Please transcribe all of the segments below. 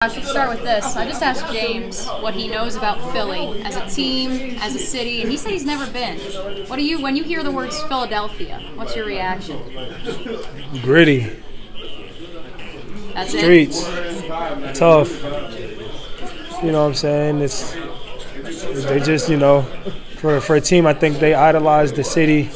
I should start with this. I just asked James what he knows about Philly as a team, as a city, and he said he's never been. When you hear the words Philadelphia, what's your reaction? Gritty. That's Streets. it? Tough. You know what I'm saying? They just, for a team, I think they idolize the city,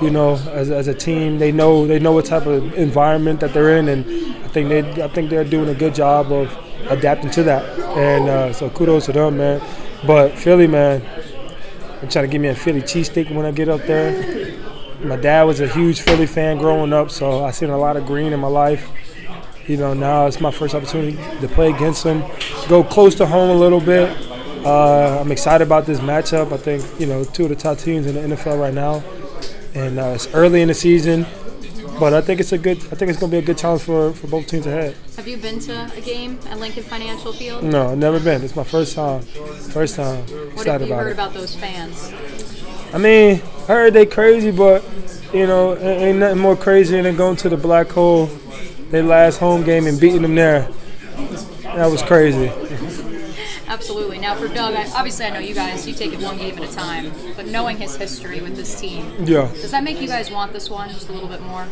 as a team. They know what type of environment that they're in, and I think they're doing a good job of adapting to that. And so kudos to them, man. But Philly, man, I'm trying to give me a Philly cheesesteak when I get up there. My dad was a huge Philly fan growing up, so I seen a lot of green in my life. Now it's my first opportunity to play against them, go close to home a little bit. I'm excited about this matchup. I think, two of the top teams in the NFL right now. And it's early in the season, but I think it's going to be a good challenge for both teams ahead. Have you been to a game at Lincoln Financial Field? No, I've never been. It's my first time. What have you heard about those fans? I mean, I heard they crazy, but, ain't nothing more crazy than going to the Black Hole, their last home game, and beating them there. That was crazy. Absolutely. Now for Doug, obviously I know you take it one game at a time, but knowing his history with this team, does that make you guys want this one just a little bit more?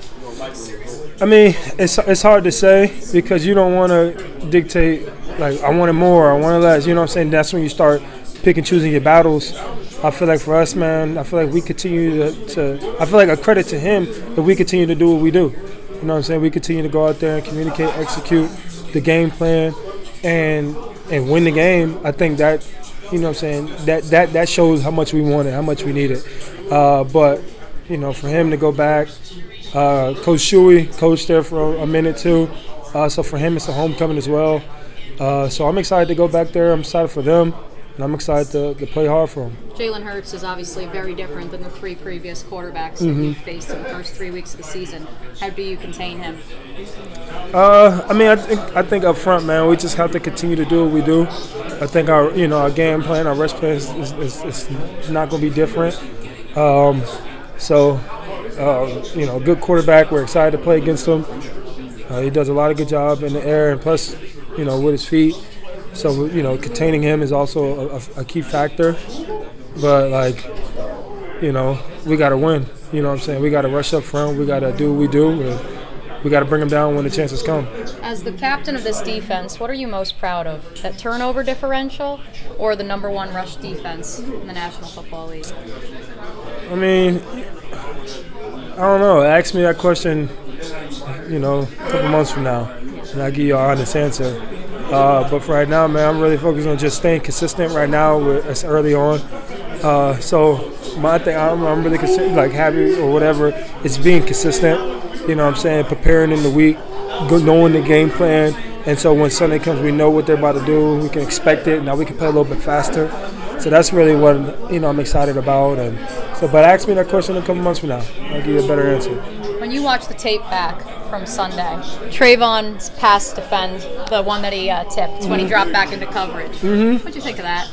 I mean, it's hard to say because you don't want to dictate, like, I want it more, I want it less. You know what I'm saying? That's when you start pick and choosing your battles. I feel like for us, man, I feel like we continue I feel like a credit to him that we continue to do what we do. You know what I'm saying? We continue to go out there and communicate, execute the game plan, and win the game. I think that, that shows how much we want it, how much we need it. But, for him to go back, Coach Shuey coached there for a minute too. So for him, it's a homecoming as well. So I'm excited to go back there. I'm excited for them, and I'm excited to play hard for them. Jalen Hurts is obviously very different than the three previous quarterbacks that you faced in the first 3 weeks of the season. How do you contain him? I think up front, man, we just have to continue to do what we do. I think our game plan, our rest plan is not going to be different. Good quarterback. We're excited to play against him. He does a lot of good job in the air, and plus, with his feet. So, containing him is also a key factor. But, we got to win. You know what I'm saying? We got to rush up front. We got to do what we do. We got to bring them down when the chances come. As the captain of this defense, what are you most proud of? That turnover differential or the #1 rush defense in the National Football League? I mean, I don't know. Ask me that question, a couple months from now, and I'll give you an honest answer. But for right now, man, I'm really focused on just staying consistent right now. It's early on. So my thing, I'm really happy or whatever, is being consistent. You know what I'm saying? Preparing in the week, knowing the game plan. And so when Sunday comes, we know what they're about to do. We can expect it. Now we can play a little bit faster. So that's really what, I'm excited about. And so, but ask me that question in a couple months from now. I'll give you a better answer. When you watch the tape back from Sunday, Trayvon's pass defend, the one that he tipped when he dropped back into coverage. What'd you think of that?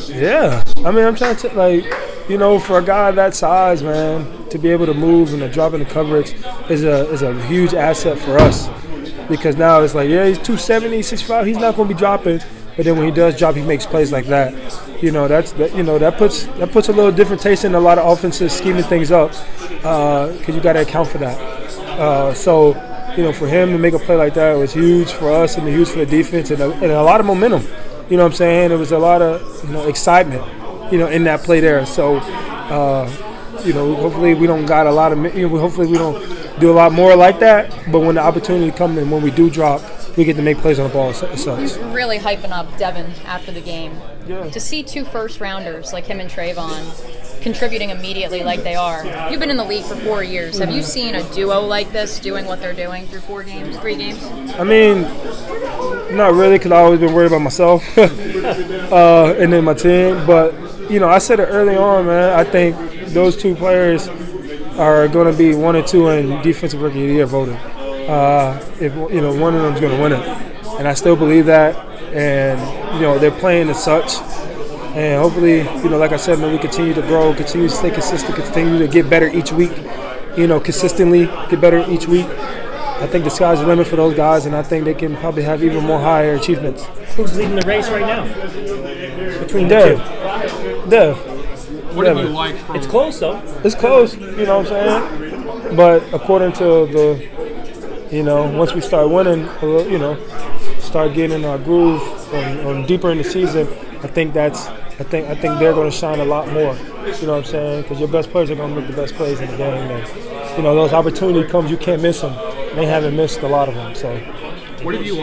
Yeah. I mean, I'm trying to, for a guy that size, man, to be able to move and to drop into coverage is a huge asset for us. Because now it's like, yeah, he's 270, 6'5", he's not going to be dropping. But then when he does drop, he makes plays like that. That puts a little different taste in a lot of offenses scheming things up. Because you got to account for that. For him to make a play like that was huge for us and huge for the defense and a lot of momentum. You know what I'm saying? It was a lot of excitement, in that play there. So, hopefully we don't got a lot of, hopefully we don't do a lot more like that. But when the opportunity comes and when we do drop, we get to make plays on the ball as such. Really hyping up Devin after the game. Yeah. To see 2 first-rounders like him and Trayvon contributing immediately like they are. You've been in the league for 4 years. Have you seen a duo like this doing what they're doing through 3 games? I mean, not really, because I've always been worried about myself and then my team. But, I said it early on, man. I think those 2 players are going to be 1 or 2 in Defensive Rookie of the Year voting. If one of them is going to win it, and I still believe that. And they're playing as such. And hopefully, like I said, man, we continue to grow, continue to stay consistent, continue to get better each week. Consistently get better each week. I think the sky's the limit for those guys, and I think they can probably have even more higher achievements. Who's leading the race right now? Between the two? Dev. What have you liked from? It's close though. It's close, you know what I'm saying? But according to once we start winning, start getting in our groove on deeper in the season, I think they're going to shine a lot more. You know what I'm saying? Because your best players are going to make the best plays in the game, and those opportunities comes, you can't miss them. They haven't missed a lot of them. So, what have you